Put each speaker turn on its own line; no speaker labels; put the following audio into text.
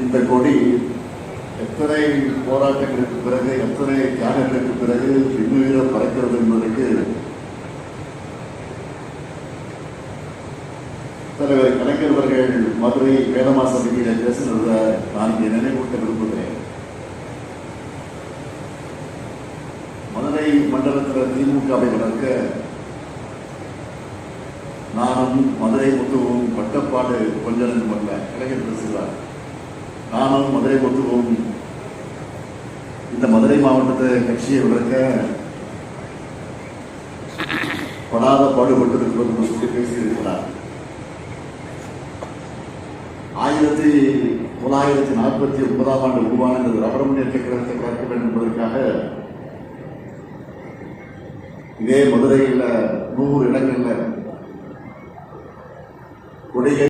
இந்த கொடி எத்தனை போராட்டங்களுக்கு பிறகு, எத்தனை தியாகங்களுக்கு பிறகு பின்னுயிர பறக்கிறது என்பதற்கு தலைவர் கலைஞர் அவர்கள் மதுரை வேதமா சபையில பேசுகிறத நான் இங்கே நினைவூட்ட விரும்புகிறேன். மதுரை மண்டலத்தில் திமுகவை வளர்க்க நானும் மதுரை முத்துவும் பட்டப்பாடு கொஞ்சம் அல்ல. கலைஞர் பேசுகிறார், நானும் மதுரை முத்துவும் இந்த மதுரை மாவட்டத்தை கட்சியை வளர்க்க படாத பாடுபட்டிருப்பது சொல்லி பேசியிருக்கிறார். 1949 ஆண்டு உருவான இந்த திராவிட முன்னேற்ற கழகத்தை வளர்க்க வேண்டும் என்பதற்காக இதே மதுரையில் 100 இடங்கள்ல கொடியை